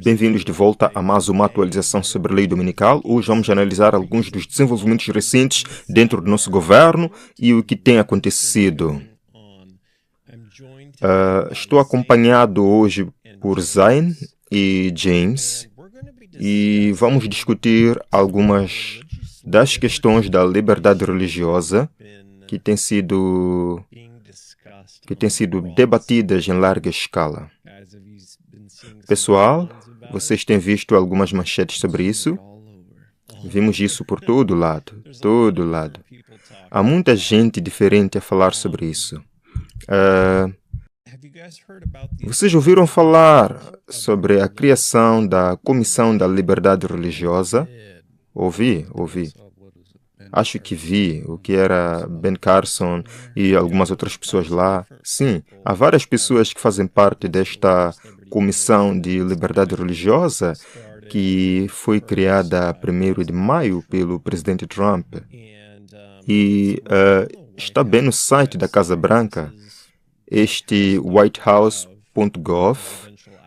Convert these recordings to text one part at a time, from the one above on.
Bem-vindos de volta a mais uma atualização sobre a lei dominical. Hoje vamos analisar alguns dos desenvolvimentos recentes dentro do nosso governo e o que tem acontecido. Estou acompanhado hoje por Zayn e James e vamos discutir algumas das questões da liberdade religiosa que têm sido debatidas em larga escala. Pessoal, vocês têm visto algumas manchetes sobre isso? Vimos isso por todo lado. Há muita gente diferente a falar sobre isso. Vocês ouviram falar sobre a criação da Comissão da Liberdade Religiosa? Ouvi. Acho que vi o que era Ben Carson e algumas outras pessoas lá. Sim, há várias pessoas que fazem parte desta Comissão de Liberdade Religiosa que foi criada 1º de maio pelo presidente Trump. E está bem no site da Casa Branca, este whitehouse.gov,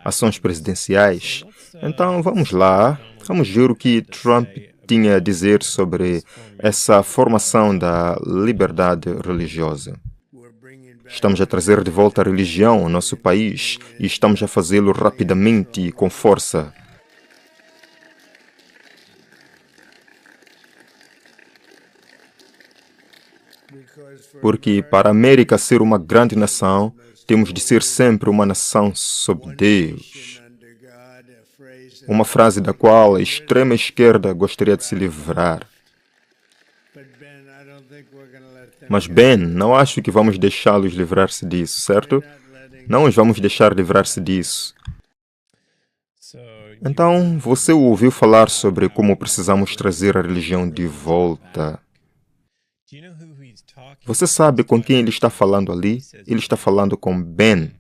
ações presidenciais. Então vamos lá, vamos ver o que Trump tinha a dizer sobre essa formação da liberdade religiosa. Estamos a trazer de volta a religião ao nosso país e estamos a fazê-lo rapidamente e com força. Porque para a América ser uma grande nação, temos de ser sempre uma nação sob Deus. Uma frase da qual a extrema esquerda gostaria de se livrar. Mas, Ben, não acho que vamos deixá-los livrar-se disso, certo? Não os vamos deixar livrar-se disso. Então, você ouviu falar sobre como precisamos trazer a religião de volta. Você sabe com quem ele está falando ali? Ele está falando com Ben.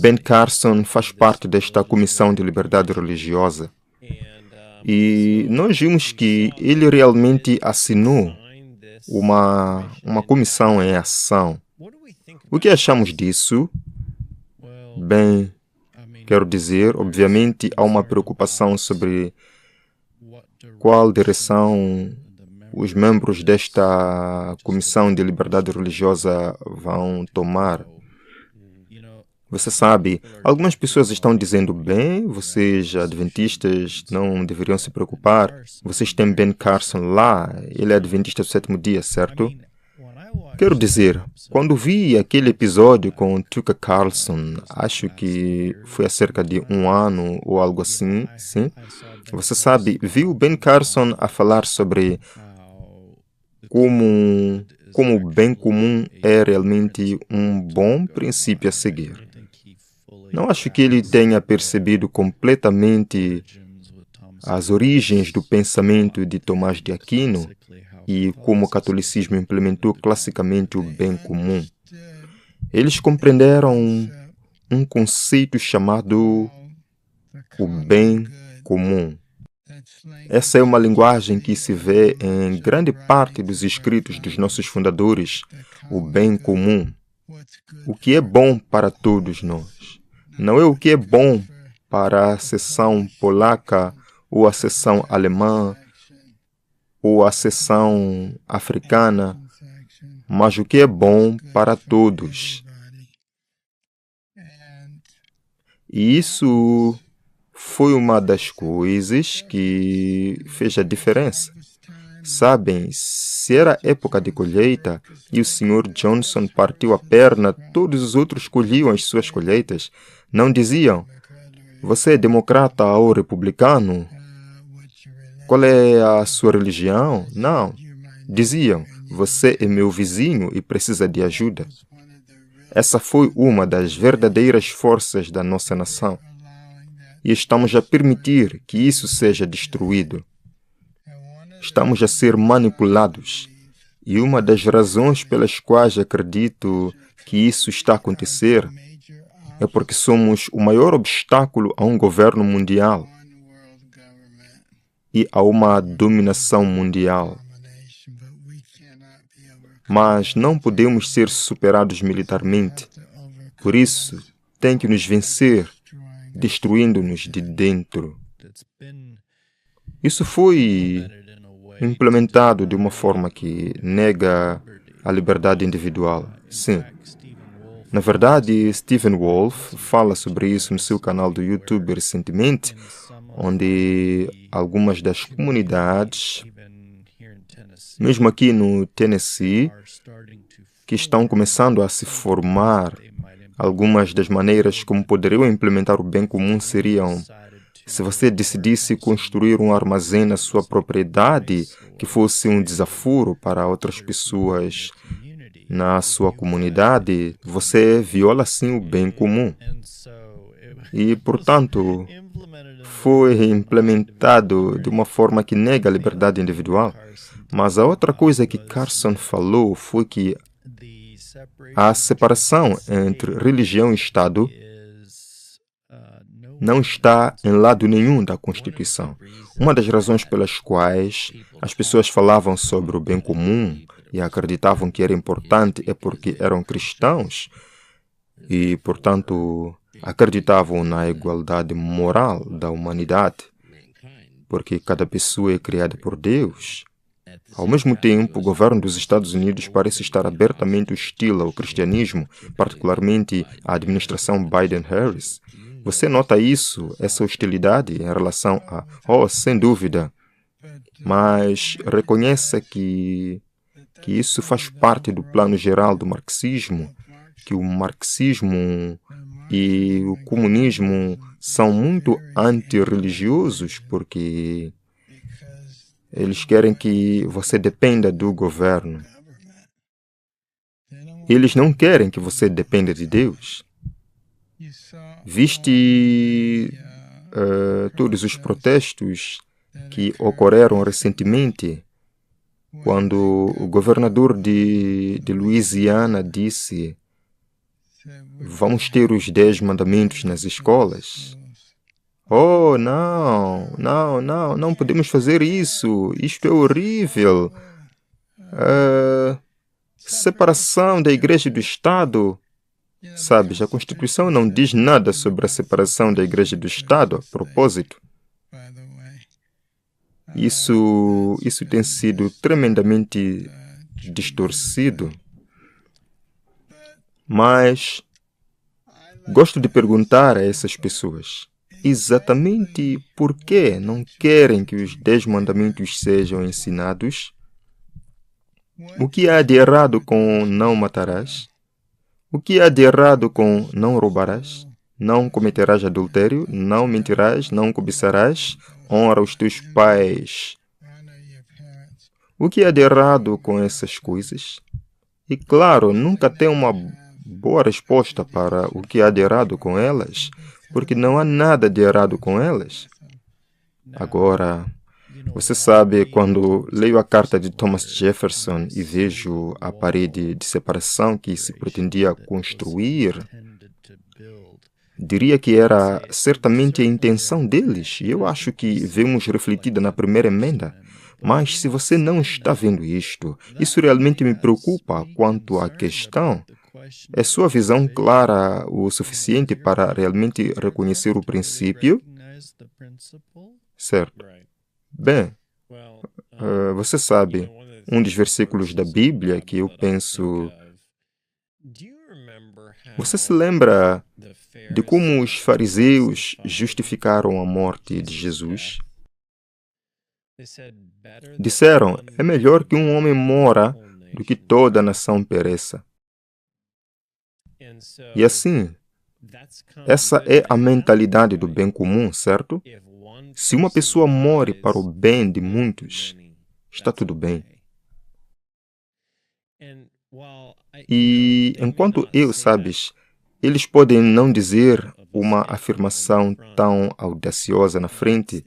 Ben Carson faz parte desta Comissão de Liberdade Religiosa. E nós vimos que ele realmente assinou uma comissão em ação. O que achamos disso? Bem, quero dizer, obviamente há uma preocupação sobre qual direção os membros desta Comissão de Liberdade Religiosa vão tomar. Você sabe, algumas pessoas estão dizendo, bem, vocês adventistas não deveriam se preocupar. Vocês têm Ben Carson lá, ele é adventista do 7º dia, certo? Quero dizer, quando vi aquele episódio com Tucker Carlson, acho que foi há cerca de 1 ano ou algo assim, sim? Você sabe, vi o Ben Carson a falar sobre como o bem comum é realmente um bom princípio a seguir. Não acho que ele tenha percebido completamente as origens do pensamento de Tomás de Aquino e como o catolicismo implementou classicamente o bem comum. Eles compreenderam um conceito chamado o bem comum. Essa é uma linguagem que se vê em grande parte dos escritos dos nossos fundadores, o bem comum. O que é bom para todos nós. Não é o que é bom para a seção polaca, ou a seção alemã, ou a seção africana, mas o que é bom para todos. E isso foi uma das coisas que fez a diferença. Sabem, se era época de colheita e o Sr. Johnson partiu a perna, todos os outros colhiam as suas colheitas. Não diziam, você é democrata ou republicano? Qual é a sua religião? Não. Diziam, você é meu vizinho e precisa de ajuda. Essa foi uma das verdadeiras forças da nossa nação. E estamos a permitir que isso seja destruído. Estamos a ser manipulados. E uma das razões pelas quais acredito que isso está a acontecer é porque somos o maior obstáculo a um governo mundial e a uma dominação mundial. Mas não podemos ser superados militarmente. Por isso, tem que nos vencer destruindo-nos de dentro. Isso foi implementado de uma forma que nega a liberdade individual. Sim. Na verdade, Stephen Wolf fala sobre isso no seu canal do YouTube recentemente, onde algumas das comunidades, mesmo aqui no Tennessee, que estão começando a se formar, algumas das maneiras como poderiam implementar o bem comum seriam: se você decidisse construir um armazém na sua propriedade que fosse um desaforo para outras pessoas na sua comunidade, você viola sim o bem comum. E, portanto, foi implementado de uma forma que nega a liberdade individual. Mas a outra coisa que Carson falou foi que a separação entre religião e Estado não está em lado nenhum da Constituição. Uma das razões pelas quais as pessoas falavam sobre o bem comum e acreditavam que era importante é porque eram cristãos e, portanto, acreditavam na igualdade moral da humanidade, porque cada pessoa é criada por Deus. Ao mesmo tempo, o governo dos Estados Unidos parece estar abertamente hostil ao cristianismo, particularmente à administração Biden-Harris. Você nota isso, essa hostilidade em relação a... Oh, sem dúvida. Mas reconheça que isso faz parte do plano geral do marxismo, que o marxismo e o comunismo são muito antirreligiosos, porque eles querem que você dependa do governo. Eles não querem que você dependa de Deus. Viste todos os protestos que ocorreram recentemente, quando o governador de Louisiana disse: vamos ter os 10 mandamentos nas escolas. Oh, não podemos fazer isso. Isto é horrível. Separação da igreja e do Estado. Sabes, a Constituição não diz nada sobre a separação da igreja e do Estado, a propósito. Isso tem sido tremendamente distorcido. Mas gosto de perguntar a essas pessoas exatamente por que não querem que os 10 mandamentos sejam ensinados. O que há de errado com não matarás? O que há de errado com não roubarás? Não cometerás adultério? Não mentirás? Não cobiçarás? Honra os teus pais. O que há de errado com essas coisas? E claro, nunca tem uma boa resposta para o que há de errado com elas, porque não há nada de errado com elas. Agora, você sabe, quando leio a carta de Thomas Jefferson e vejo a parede de separação que se pretendia construir, diria que era certamente a intenção deles, e eu acho que vemos refletida na primeira emenda. Mas se você não está vendo isto, isso realmente me preocupa quanto à questão. É sua visão clara o suficiente para realmente reconhecer o princípio? Certo. Bem, você sabe, um dos versículos da Bíblia que eu penso... Você se lembra de como os fariseus justificaram a morte de Jesus? Disseram: é melhor que um homem mora do que toda a nação pereça. E assim, essa é a mentalidade do bem comum, certo? Se uma pessoa morre para o bem de muitos, está tudo bem. E enquanto sabes, eles podem não dizer uma afirmação tão audaciosa na frente,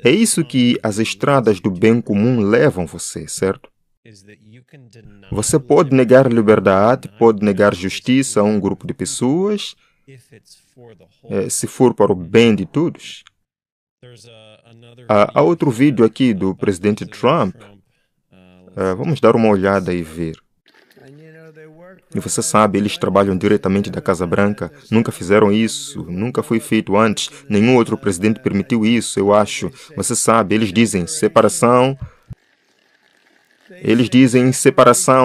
é isso que as estradas do bem comum levam você, certo? Você pode negar liberdade, pode negar justiça a um grupo de pessoas, se for para o bem de todos. Há outro vídeo aqui do presidente Trump. Vamos dar uma olhada e ver. E você sabe, eles trabalham diretamente da Casa Branca, nunca fizeram isso, nunca foi feito antes, nenhum outro presidente permitiu isso, eu acho. Você sabe, eles dizem separação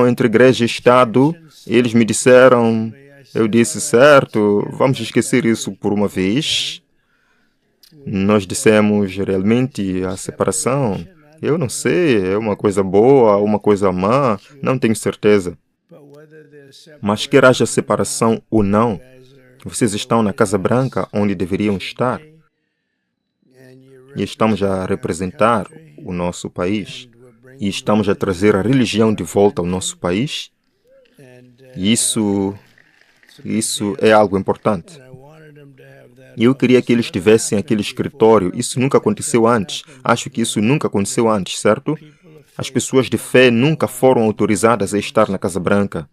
entre igreja e Estado, eles me disseram, eu disse, certo, vamos esquecer isso por uma vez. Nós dissemos realmente a separação. Eu não sei, é uma coisa boa, uma coisa má, não tenho certeza. Mas quer haja separação ou não, vocês estão na Casa Branca onde deveriam estar e estamos a representar o nosso país e estamos a trazer a religião de volta ao nosso país. E isso é algo importante. E eu queria que eles tivessem aquele escritório. Isso nunca aconteceu antes. Acho que isso nunca aconteceu antes, certo? As pessoas de fé nunca foram autorizadas a estar na Casa Branca.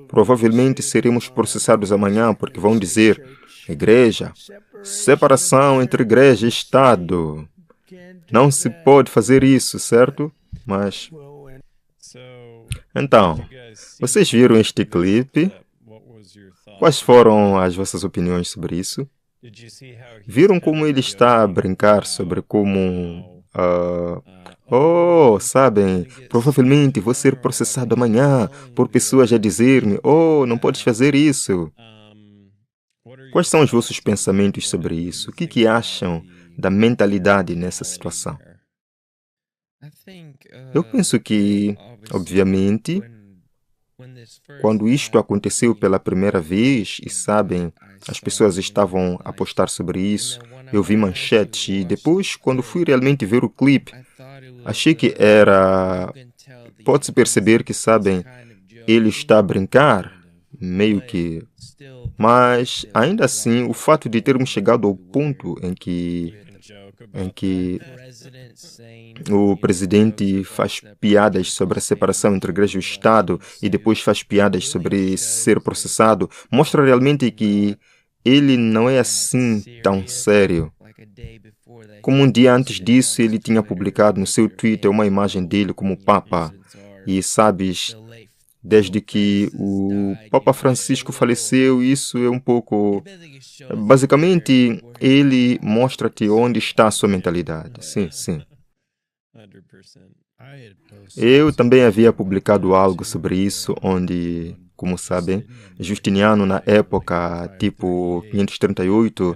Provavelmente seremos processados amanhã porque vão dizer: igreja, separação entre igreja e Estado. Não se pode fazer isso, certo? Mas... Então, vocês viram este clipe? Quais foram as vossas opiniões sobre isso? Viram como ele está a brincar sobre como... sabem, provavelmente vou ser processado amanhã por pessoas a dizer-me: oh, não podes fazer isso. Quais são os vossos pensamentos sobre isso? O que acham da mentalidade nessa situação? Eu penso que, obviamente, quando isto aconteceu pela primeira vez, e sabem, as pessoas estavam a postar sobre isso, eu vi manchetes e depois, quando fui realmente ver o clipe, achei que era... Pode-se perceber que, sabem, ele está a brincar, meio que... Mas, ainda assim, o fato de termos chegado ao ponto em que o presidente faz piadas sobre a separação entre a igreja e o Estado e depois faz piadas sobre ser processado, mostra realmente que ele não é assim tão sério. Como um dia antes disso, ele tinha publicado no seu Twitter uma imagem dele como Papa. E sabes, desde que o Papa Francisco faleceu, isso é um pouco... Basicamente, ele mostra-te onde está a sua mentalidade. Sim, sim. Eu também havia publicado algo sobre isso, onde, como sabem, Justiniano, na época, tipo 538,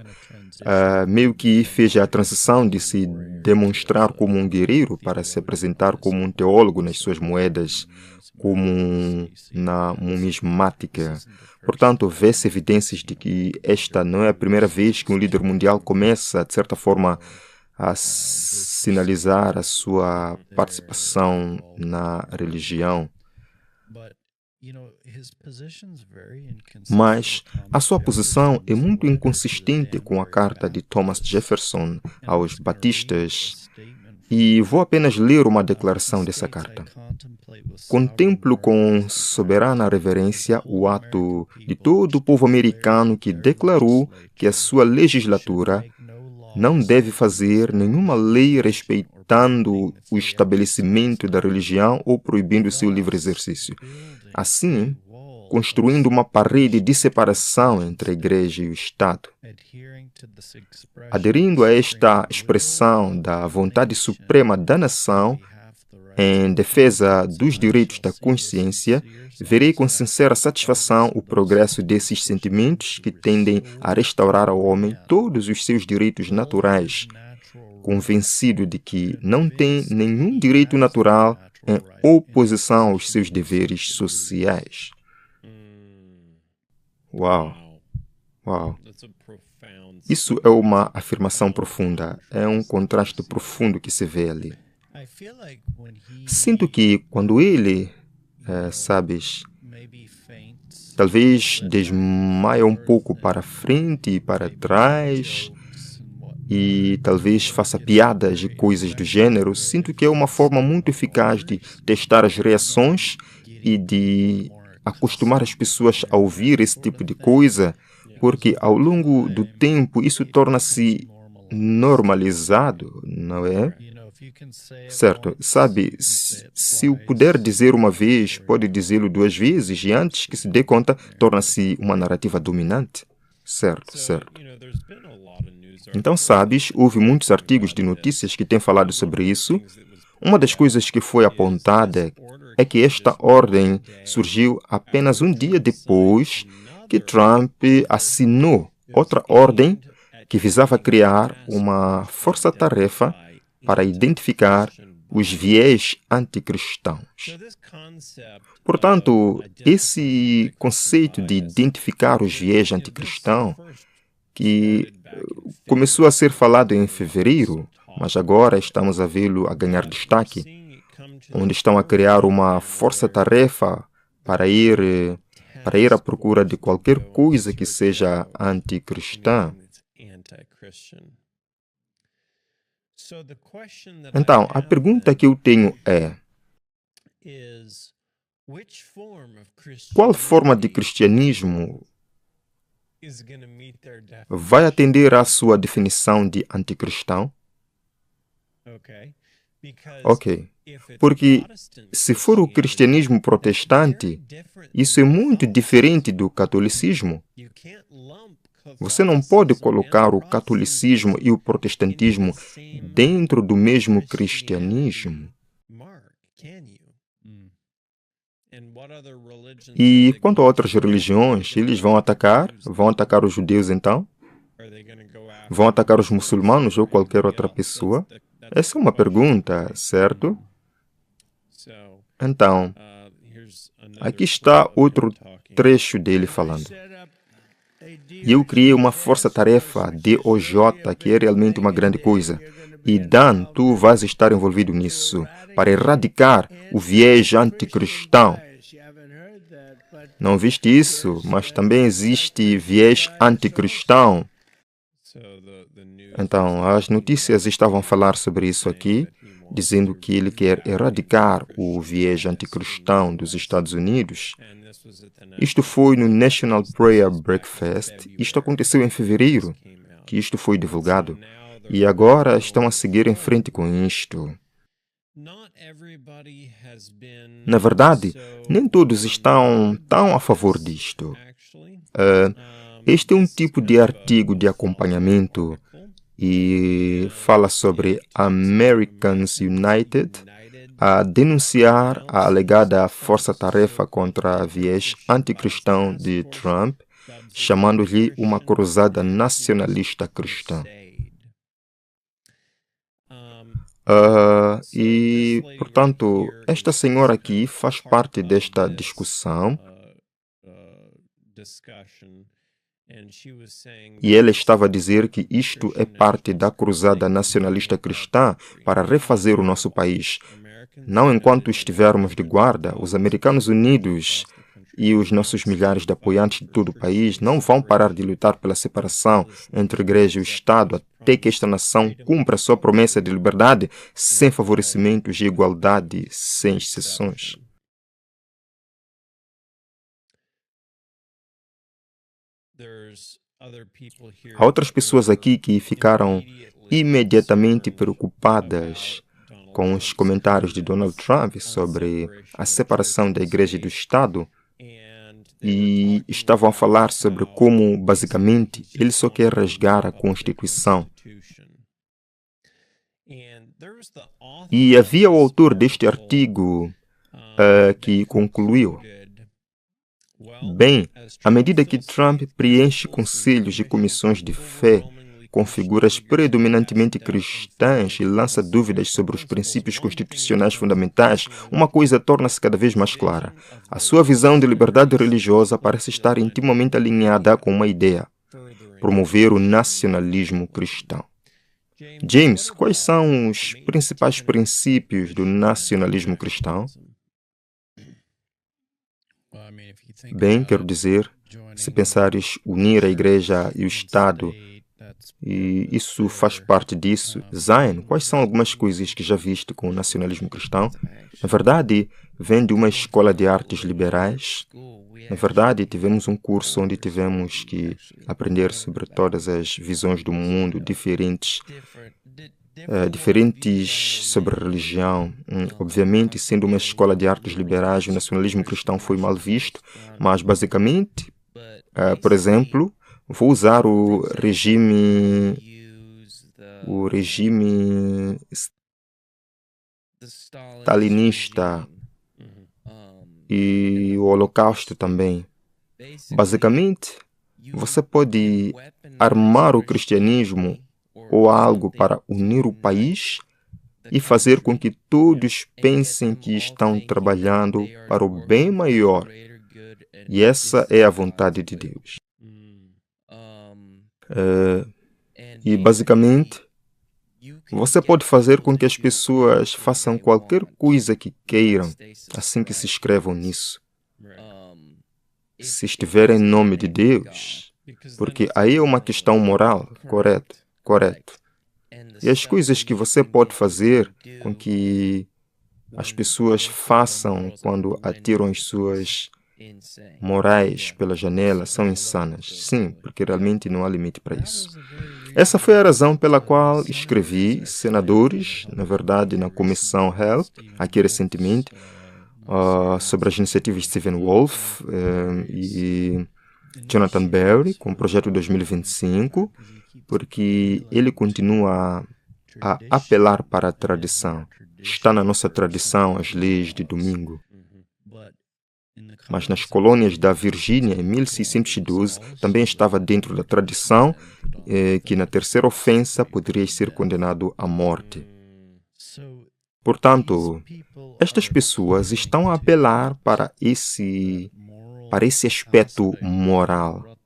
meio que fez a transição de se demonstrar como um guerreiro para se apresentar como um teólogo nas suas moedas, como na numismática. Portanto, vê-se evidências de que esta não é a primeira vez que um líder mundial começa, de certa forma, a sinalizar a sua participação na religião. Mas a sua posição é muito inconsistente com a carta de Thomas Jefferson aos batistas, e vou apenas ler uma declaração dessa carta. Contemplo com soberana reverência o ato de todo o povo americano que declarou que a sua legislatura não deve fazer nenhuma lei respeitando o estabelecimento da religião ou proibindo seu livre exercício. Assim, construindo uma parede de separação entre a Igreja e o Estado. Aderindo a esta expressão da vontade suprema da nação, em defesa dos direitos da consciência, verei com sincera satisfação o progresso desses sentimentos que tendem a restaurar ao homem todos os seus direitos naturais, convencido de que não tem nenhum direito natural em oposição aos seus deveres sociais. Uau! Uau! Isso é uma afirmação profunda, é um contraste profundo que se vê ali. Sinto que quando ele, sabes, talvez desmaia um pouco para frente e para trás e talvez faça piadas e coisas do gênero, sinto que é uma forma muito eficaz de testar as reações e de acostumar as pessoas a ouvir esse tipo de coisa, porque ao longo do tempo isso torna-se normalizado, não é? Certo, sabe, se o puder dizer uma vez, pode dizê-lo duas vezes, e antes que se dê conta, torna-se uma narrativa dominante. Certo, certo. Então, sabes, houve muitos artigos de notícias que têm falado sobre isso. Uma das coisas que foi apontada é que esta ordem surgiu apenas um dia depois que Trump assinou outra ordem que visava criar uma força-tarefa para identificar os viés anticristãos. Portanto, esse conceito de identificar os viés anticristãos, que começou a ser falado em fevereiro, mas agora estamos a vê-lo a ganhar destaque, onde estão a criar uma força-tarefa para ir à procura de qualquer coisa que seja anticristã. Então, a pergunta que eu tenho é: qual forma de cristianismo vai atender à sua definição de anticristão? Ok. Porque se for o cristianismo protestante, isso é muito diferente do catolicismo. Você não pode colocar o catolicismo e o protestantismo dentro do mesmo cristianismo. E quanto a outras religiões, eles vão atacar os judeus então? Vão atacar os muçulmanos ou qualquer outra pessoa? Essa é uma pergunta, certo? Então, aqui está outro trecho dele falando. Eu criei uma força-tarefa DOJ, que é realmente uma grande coisa. E Dan, tu vais estar envolvido nisso, para erradicar o viés anticristão. Não viste isso, mas também existe viés anticristão. Então, as notícias estavam a falar sobre isso aqui, dizendo que ele quer erradicar o viés anticristão dos Estados Unidos. Isto foi no National Prayer Breakfast. Isto aconteceu em fevereiro, que isto foi divulgado. E agora estão a seguir em frente com isto. Na verdade, nem todos estão tão a favor disto. Este é um tipo de artigo de acompanhamento e fala sobre Americans United a denunciar a alegada força-tarefa contra viés anticristão de Trump, chamando-lhe uma cruzada nacionalista cristã. Portanto, esta senhora aqui faz parte desta discussão e ela estava a dizer que isto é parte da cruzada nacionalista cristã para refazer o nosso país. Não enquanto estivermos de guarda, os Americanos Unidos e os nossos milhares de apoiantes de todo o país não vão parar de lutar pela separação entre a Igreja e o Estado até que esta nação cumpra a sua promessa de liberdade sem favorecimentos e igualdade sem exceções. Há outras pessoas aqui que ficaram imediatamente preocupadas com os comentários de Donald Trump sobre a separação da Igreja e do Estado e estavam a falar sobre como, basicamente, ele só quer rasgar a Constituição. E havia o autor deste artigo que concluiu: bem, à medida que Trump preenche conselhos e comissões de fé com figuras predominantemente cristãs e lança dúvidas sobre os princípios constitucionais fundamentais, uma coisa torna-se cada vez mais clara. A sua visão de liberdade religiosa parece estar intimamente alinhada com uma ideia: promover o nacionalismo cristão. James, quais são os principais princípios do nacionalismo cristão? Bem, quero dizer, se pensares unir a Igreja e o Estado, e isso faz parte disso. Zion, quais são algumas coisas que já viste com o nacionalismo cristão? Na verdade, vem de uma escola de artes liberais. Na verdade, tivemos um curso onde tivemos que aprender sobre todas as visões do mundo diferentes diferentes sobre religião. Obviamente, sendo uma escola de artes liberais, o nacionalismo cristão foi mal visto, mas basicamente, por exemplo, vou usar o regime stalinista e o Holocausto também. Basicamente, você pode armar o cristianismo ou algo para unir o país e fazer com que todos pensem que estão trabalhando para o bem maior. E essa é a vontade de Deus. E basicamente, você pode fazer com que as pessoas façam qualquer coisa que queiram, assim que se inscrevam nisso. Se estiver em nome de Deus, porque aí é uma questão moral, correto. E as coisas que você pode fazer com que as pessoas façam quando atiram as suas morais pela janela são insanas. Sim, porque realmente não há limite para isso. Essa foi a razão pela qual escrevi senadores, na verdade, na comissão HELP, aqui recentemente, sobre as iniciativas de Stephen Wolfe e Jonathan Berry, com o projeto 2025, porque ele continua a apelar para a tradição. Está na nossa tradição as leis de domingo. Mas nas colônias da Virgínia, em 1612, também estava dentro da tradição que na terceira ofensa poderia ser condenado à morte. Portanto, estas pessoas estão a apelar para esse aspecto moral.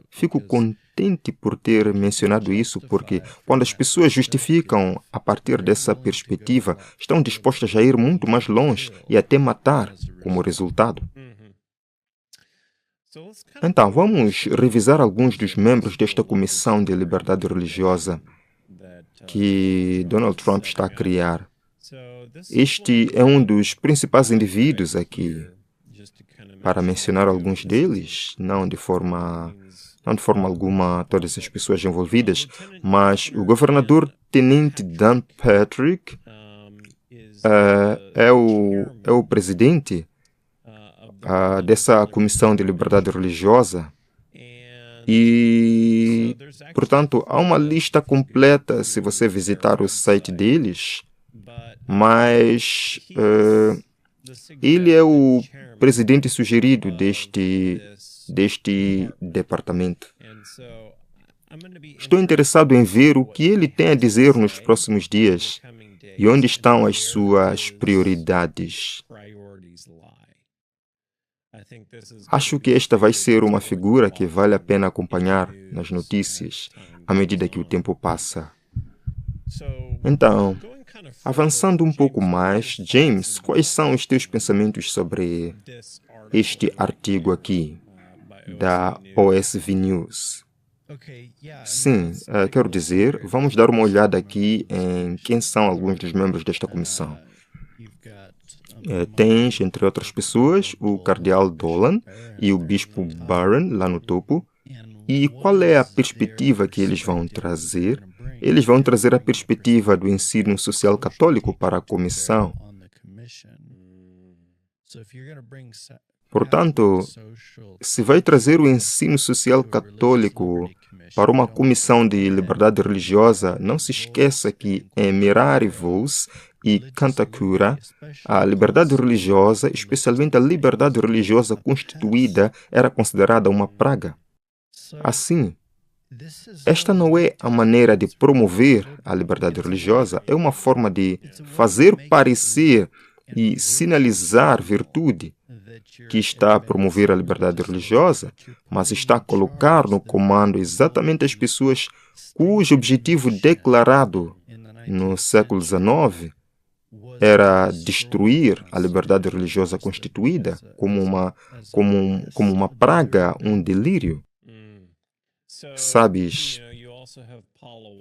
Fico contente por ter mencionado isso, porque quando as pessoas justificam a partir dessa perspectiva, estão dispostas a ir muito mais longe e até matar como resultado. Então, vamos revisar alguns dos membros desta Comissão de Liberdade Religiosa que Donald Trump está a criar. Este é um dos principais indivíduos aqui. Para mencionar alguns deles, não de forma alguma todas as pessoas envolvidas, mas o governador Tenente Dan Patrick é o presidente dessa Comissão de Liberdade Religiosa e, portanto, há uma lista completa se você visitar o site deles, mas ele é o presidente sugerido deste departamento. Estou interessado em ver o que ele tem a dizer nos próximos dias e onde estão as suas prioridades. Acho que esta vai ser uma figura que vale a pena acompanhar nas notícias à medida que o tempo passa. Então, avançando um pouco mais, James, quais são os teus pensamentos sobre este artigo aqui da OSV News? Sim, quero dizer, vamos dar uma olhada aqui em quem são alguns dos membros desta comissão. Tens, entre outras pessoas, o cardeal Dolan e o bispo Barron lá no topo. E qual é a perspectiva que eles vão trazer? Eles vão trazer a perspectiva do ensino social católico para a comissão. Portanto, se vai trazer o ensino social católico para uma comissão de liberdade religiosa, não se esqueça que em Mirari Vos e Katakura, a liberdade religiosa, especialmente a liberdade religiosa constituída, era considerada uma praga. Assim, esta não é a maneira de promover a liberdade religiosa, é uma forma de fazer parecer e sinalizar virtude que está a promover a liberdade religiosa, mas está a colocar no comando exatamente as pessoas cujo objetivo declarado no século XIX era destruir a liberdade religiosa constituída como uma praga, um delírio. Sabes,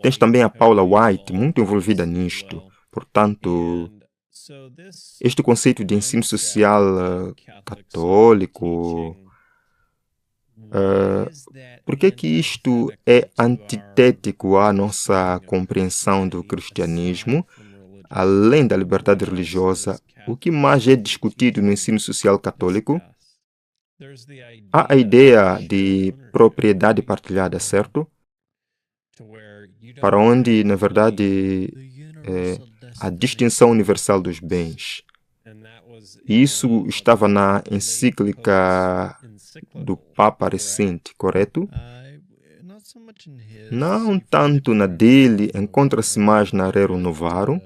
tens também a Paula White muito envolvida nisto. Portanto, este conceito de ensino social católico Por que que isto é antitético à nossa compreensão do cristianismo? Além da liberdade religiosa, o que mais é discutido no ensino social católico? Há a ideia de propriedade partilhada, certo? Para onde, na verdade, a distinção universal dos bens. Isso estava na encíclica do Papa recente, correto? Não tanto na dele, encontra-se mais na Rerum Novarum.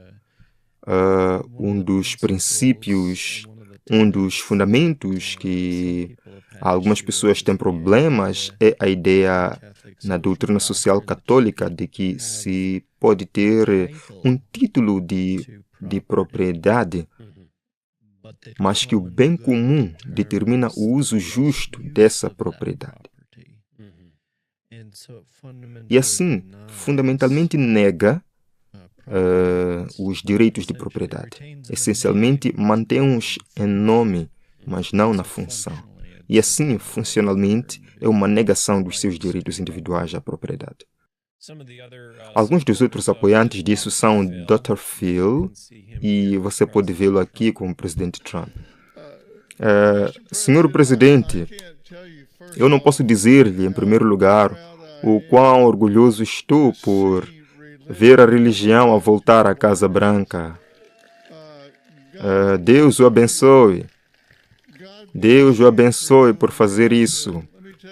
Um dos princípios, um dos fundamentos que algumas pessoas têm problemas é a ideia na doutrina social católica de que se pode ter um título de propriedade, mas que o bem comum determina o uso justo dessa propriedade. E assim, fundamentalmente nega os direitos de propriedade. Essencialmente, mantém-os em nome, mas não na função. E assim, funcionalmente, é uma negação dos seus direitos individuais à propriedade. Alguns dos outros apoiantes disso são Dr. Phil, e você pode vê-lo aqui com o presidente Trump. Senhor presidente, eu não posso dizer-lhe, em primeiro lugar, o quão orgulhoso estou por ver a religião a voltar à Casa Branca. Deus o abençoe. Deus o abençoe por fazer isso.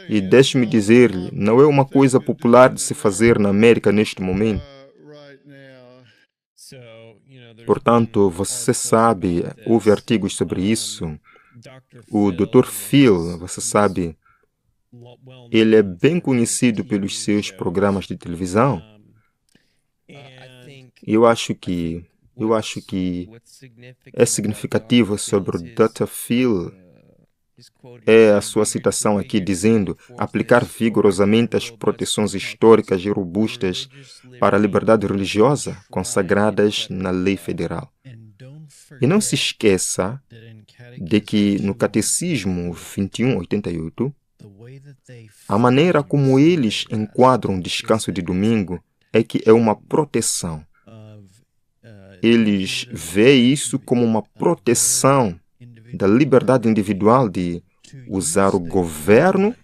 E deixe-me dizer-lhe, não é uma coisa popular de se fazer na América neste momento. Portanto, você sabe, houve artigos sobre isso. O Dr. Phil, você sabe, ele é bem conhecido pelos seus programas de televisão. Eu acho que é significativo sobre o Dr. Phil é a sua citação aqui dizendo aplicar vigorosamente as proteções históricas e robustas para a liberdade religiosa consagradas na lei federal. E não se esqueça de que no Catecismo 2188, a maneira como eles enquadram o descanso de domingo é que é uma proteção. Eles veem isso como uma proteção da liberdade individual de usar o governo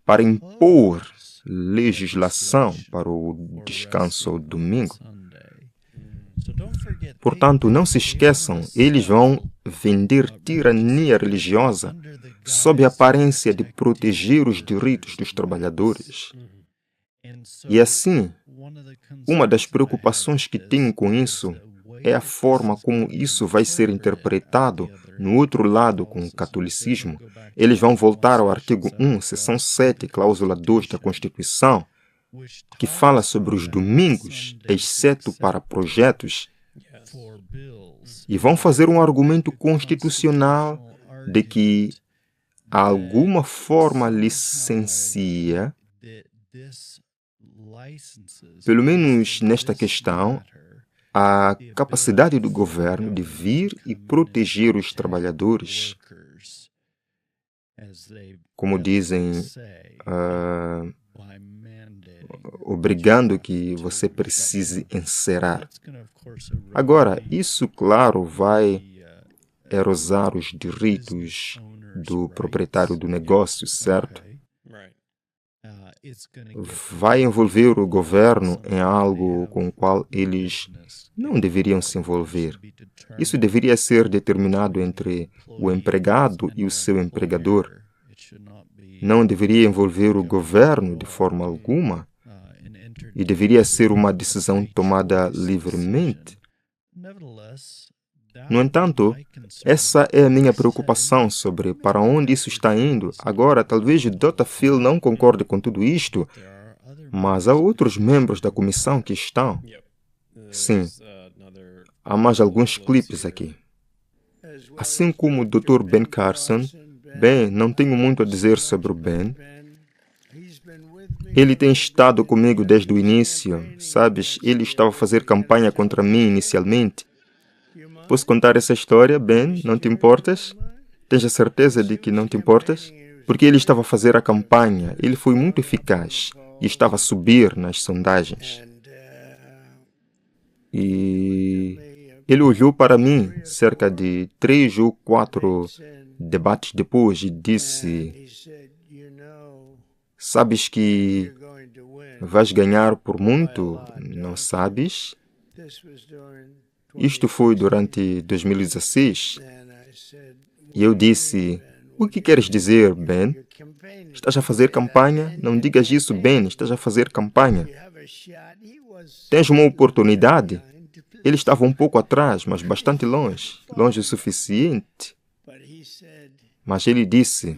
para impor legislação para o descanso ao domingo. Portanto, não se esqueçam, eles vão vender tirania religiosa sob a aparência de proteger os direitos dos trabalhadores. E assim, uma das preocupações que tenho com isso é a forma como isso vai ser interpretado no outro lado com o catolicismo. Eles vão voltar ao artigo 1, seção 7, cláusula 2 da Constituição, que fala sobre os domingos, exceto para projetos, e vão fazer um argumento constitucional de que alguma forma licencia, pelo menos nesta questão, a capacidade do governo de vir e proteger os trabalhadores, como dizem, obrigando que você precise encerrar. Agora, isso, claro, vai erosar os direitos do proprietário do negócio, certo? Vai envolver o governo em algo com o qual eles não deveriam se envolver. Isso deveria ser determinado entre o empregado e o seu empregador. Não deveria envolver o governo de forma alguma e deveria ser uma decisão tomada livremente. No entanto, essa é a minha preocupação sobre para onde isso está indo. Agora, talvez o Dr. Phil não concorde com tudo isto, mas há outros membros da comissão que estão. Sim, há mais alguns clipes aqui. Assim como o Dr. Ben Carson, bem, não tenho muito a dizer sobre o Ben. Ele tem estado comigo desde o início. Sabes, ele estava a fazer campanha contra mim inicialmente. Posso contar essa história, Ben? Não te importas? Tens a certeza de que não te importas? porque ele estava a fazer a campanha, ele foi muito eficaz e estava a subir nas sondagens. E ele olhou para mim cerca de 3 ou 4 debates depois e disse: sabes que vais ganhar por muito, não sabes? Isto foi durante 2016. E eu disse: o que queres dizer, Ben? Estás a fazer campanha? Não digas isso, Ben, estás a fazer campanha. Tens uma oportunidade? Ele estava um pouco atrás, mas bastante longe, longe o suficiente. Mas ele disse: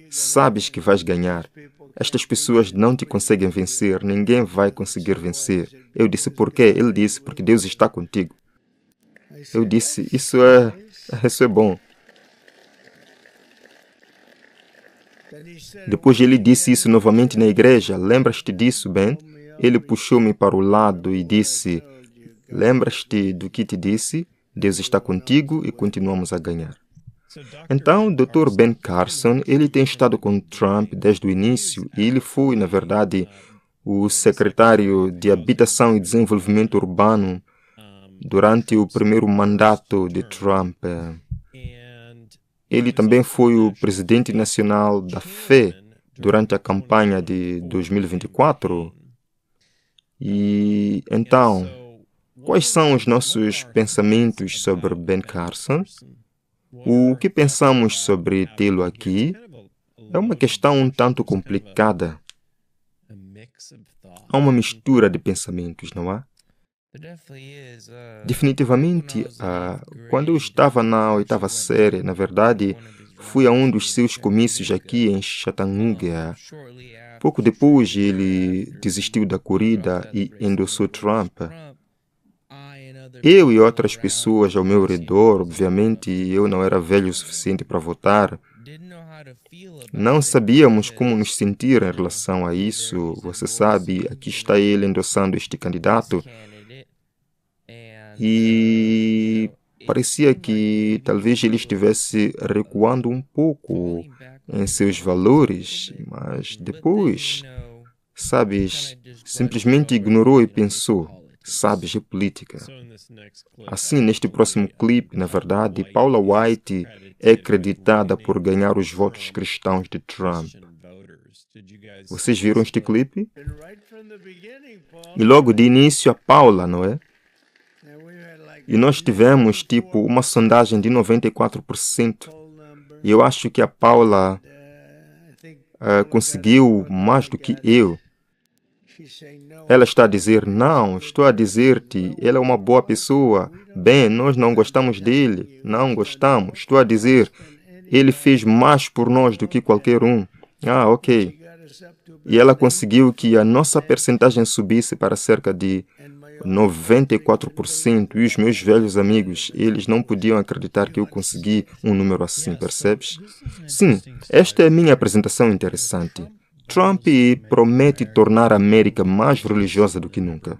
sabes que vais ganhar. Estas pessoas não te conseguem vencer, ninguém vai conseguir vencer. Eu disse: por quê? Ele disse: porque Deus está contigo. Eu disse: isso é bom. Depois ele disse isso novamente na igreja. Lembras-te disso, Ben? Ele puxou-me para o lado e disse: lembras-te do que te disse? Deus está contigo e continuamos a ganhar. Então, o Dr. Ben Carson, ele tem estado com Trump desde o início e ele foi, na verdade, o secretário de Habitação e Desenvolvimento Urbano durante o primeiro mandato de Trump. Ele também foi o presidente nacional da fé durante a campanha de 2024. E então, quais são os nossos pensamentos sobre Ben Carson? O que pensamos sobre tê-lo aqui é uma questão um tanto complicada. Há uma mistura de pensamentos, não há? Definitivamente, quando eu estava na 8ª série, na verdade, fui a um dos seus comícios aqui em Chattanooga. Pouco depois, ele desistiu da corrida e endossou Trump. Eu e outras pessoas ao meu redor, obviamente, eu não era velho o suficiente para votar. Não sabíamos como nos sentir em relação a isso. Você sabe, aqui está ele endossando este candidato. E parecia que talvez ele estivesse recuando um pouco em seus valores, mas depois, sabes, simplesmente ignorou e pensou: sabes, é política. Assim, neste próximo clipe, na verdade, Paula White é acreditada por ganhar os votos cristãos de Trump. Vocês viram este clipe? E logo de início a Paula, não é? E nós tivemos, uma sondagem de 94%. E eu acho que a Paula conseguiu mais do que eu. Ela está a dizer: não, estou a dizer-te, ele é uma boa pessoa. Bem, nós não gostamos dele. Não gostamos. Estou a dizer, ele fez mais por nós do que qualquer um. Ok. E ela conseguiu que a nossa percentagem subisse para cerca de 94%. E os meus velhos amigos, eles não podiam acreditar que eu consegui um número assim, percebes? Sim, esta é a minha apresentação interessante. Trump promete tornar a América mais religiosa do que nunca.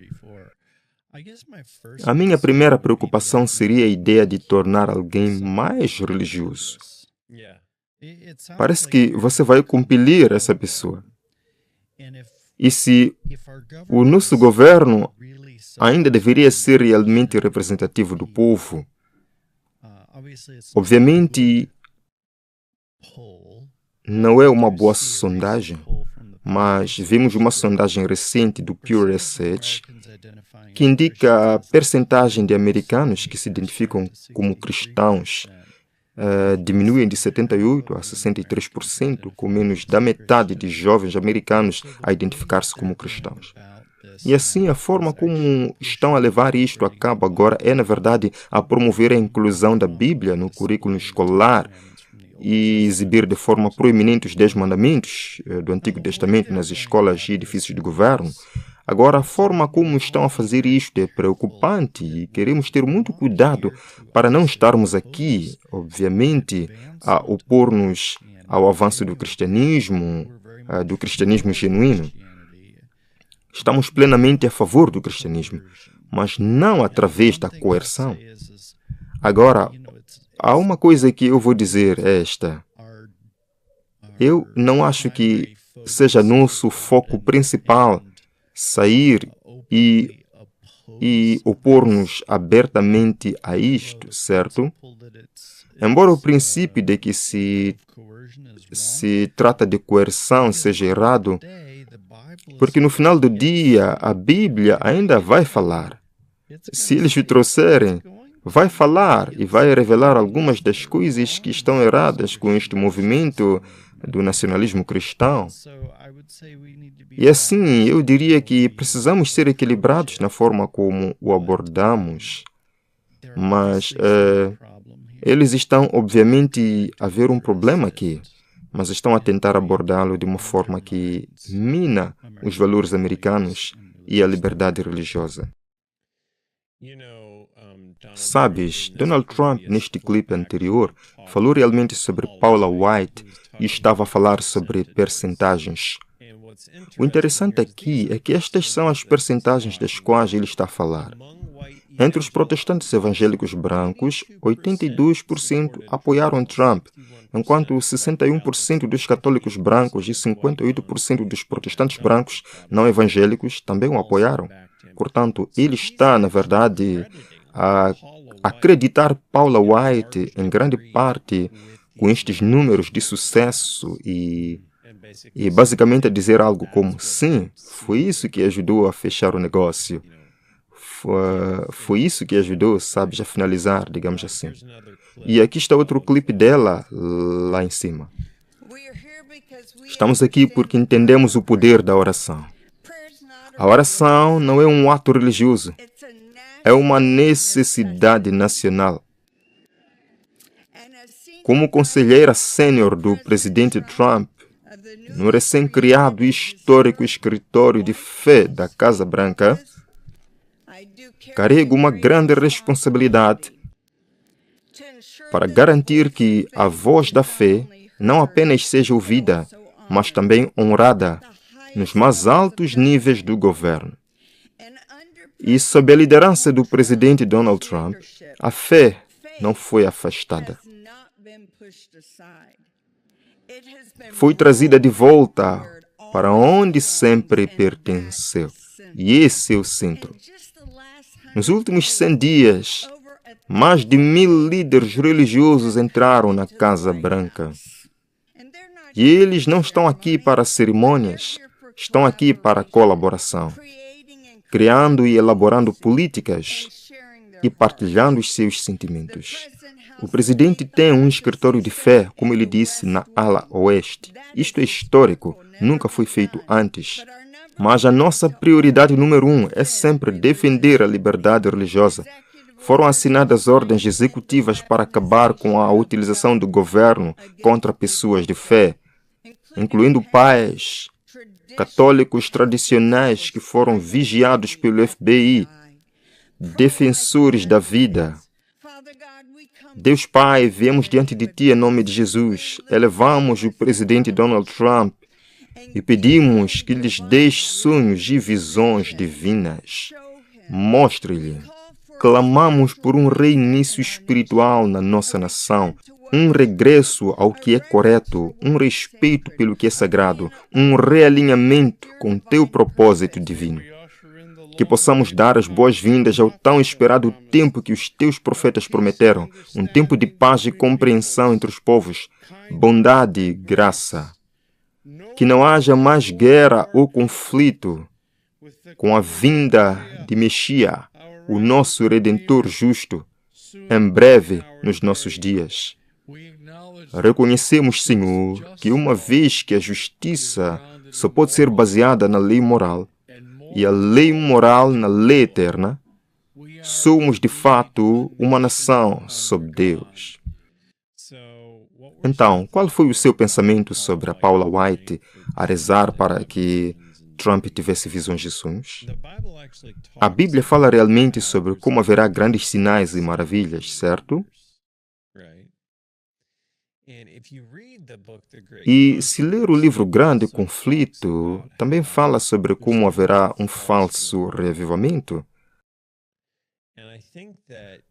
A minha primeira preocupação seria a ideia de tornar alguém mais religioso. Parece que você vai compelir essa pessoa. E se o nosso governo ainda deveria ser realmente representativo do povo, obviamente não é uma boa sondagem, mas vimos uma sondagem recente do Pew Research que indica a percentagem de americanos que se identificam como cristãos diminuem de 78% a 63%, com menos da metade de jovens americanos a identificar-se como cristãos. E assim, a forma como estão a levar isto a cabo agora é, na verdade, a promover a inclusão da Bíblia no currículo escolar e exibir de forma proeminente os 10 mandamentos do Antigo Testamento nas escolas e edifícios de governo. Agora, a forma como estão a fazer isto é preocupante e queremos ter muito cuidado para não estarmos aqui, obviamente, a opor-nos ao avanço do cristianismo genuíno. Estamos plenamente a favor do cristianismo, mas não através da coerção. Agora, há uma coisa que eu vou dizer, é esta. Eu não acho que seja nosso foco principal sair e opor-nos abertamente a isto, certo? Embora o princípio de que se trata de coerção seja errado, porque no final do dia a Bíblia ainda vai falar. Se eles o trouxerem, vai falar e vai revelar algumas das coisas que estão erradas com este movimento do nacionalismo cristão. E assim, eu diria que precisamos ser equilibrados na forma como o abordamos. Mas eles estão, obviamente, a ver um problema aqui, mas estão a tentar abordá-lo de uma forma que mina os valores americanos e a liberdade religiosa. Sabes, Donald Trump, neste clipe anterior, falou realmente sobre Paula White e estava a falar sobre percentagens. O interessante aqui é que estas são as percentagens das quais ele está a falar. Entre os protestantes evangélicos brancos, 82% apoiaram Trump, enquanto 61% dos católicos brancos e 58% dos protestantes brancos não evangélicos também o apoiaram. Portanto, ele está, na verdade, a acreditar Paula White em grande parte com estes números de sucesso e basicamente a dizer algo como: sim, foi isso que ajudou a fechar o negócio. Foi isso que ajudou, sabes, a finalizar, digamos assim. E aqui está outro clipe dela, lá em cima. Estamos aqui porque entendemos o poder da oração. A oração não é um ato religioso, é uma necessidade nacional. Como conselheira sênior do presidente Trump, no recém-criado e histórico escritório de fé da Casa Branca, carrego uma grande responsabilidade para garantir que a voz da fé não apenas seja ouvida, mas também honrada nos mais altos níveis do governo. E sob a liderança do presidente Donald Trump, a fé não foi afastada. Foi trazida de volta para onde sempre pertenceu. E esse é o centro. Nos últimos 100 dias, mais de 1000 líderes religiosos entraram na Casa Branca. E eles não estão aqui para cerimônias, estão aqui para colaboração, criando e elaborando políticas e partilhando os seus sentimentos. O presidente tem um escritório de fé, como ele disse, na ala oeste. Isto é histórico, nunca foi feito antes. Mas a nossa prioridade número 1 é sempre defender a liberdade religiosa. Foram assinadas ordens executivas para acabar com a utilização do governo contra pessoas de fé, incluindo pais católicos tradicionais que foram vigiados pelo FBI, defensores da vida. Deus Pai, viemos diante de Ti em nome de Jesus, elevamos o presidente Donald Trump e pedimos que lhes deixe sonhos e visões divinas. Mostre-lhe. Clamamos por um reinício espiritual na nossa nação, um regresso ao que é correto, um respeito pelo que é sagrado, um realinhamento com Teu propósito divino. Que possamos dar as boas-vindas ao tão esperado tempo que os Teus profetas prometeram, um tempo de paz e compreensão entre os povos, bondade e graça. Que não haja mais guerra ou conflito com a vinda de Messias, o nosso Redentor justo, em breve nos nossos dias. Reconhecemos, Senhor, que uma vez que a justiça só pode ser baseada na lei moral e a lei moral na lei eterna, somos de fato uma nação sob Deus. Então, qual foi o seu pensamento sobre a Paula White a rezar para que Trump tivesse visões de sonhos? A Bíblia fala realmente sobre como haverá grandes sinais e maravilhas, certo? E se ler o livro Grande Conflito, também fala sobre como haverá um falso reavivamento.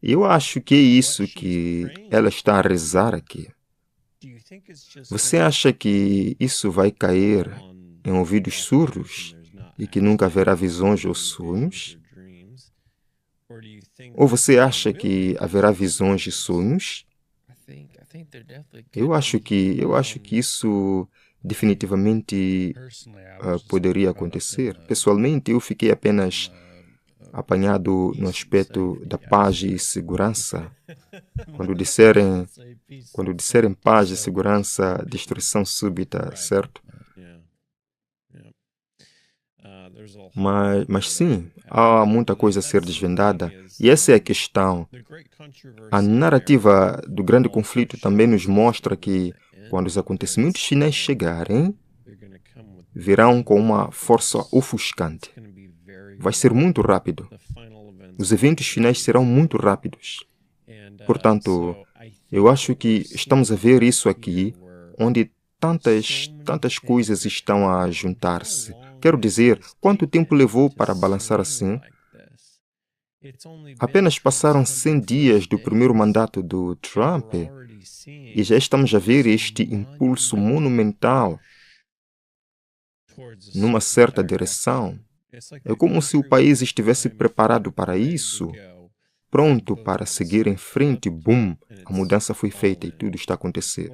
E eu acho que é isso que ela está a rezar aqui. Você acha que isso vai cair em ouvidos surdos e que nunca haverá visões ou sonhos? Ou você acha que haverá visões e sonhos? Eu acho que isso definitivamente poderia acontecer. Pessoalmente, eu fiquei apenas apanhado no aspecto da paz e segurança. Quando disserem paz e segurança, destruição súbita, certo? Mas sim, há muita coisa a ser desvendada. E essa é a questão. A narrativa do grande conflito também nos mostra que, quando os acontecimentos finais chegarem, virão com uma força ofuscante. Vai ser muito rápido. Os eventos finais serão muito rápidos. Portanto, eu acho que estamos a ver isso aqui, onde tantas coisas estão a juntar-se. Quero dizer, quanto tempo levou para balançar assim? Apenas passaram 100 dias do primeiro mandato do Trump e já estamos a ver este impulso monumental numa certa direção. É como se o país estivesse preparado para isso, pronto para seguir em frente. Boom! A mudança foi feita e tudo está a acontecer.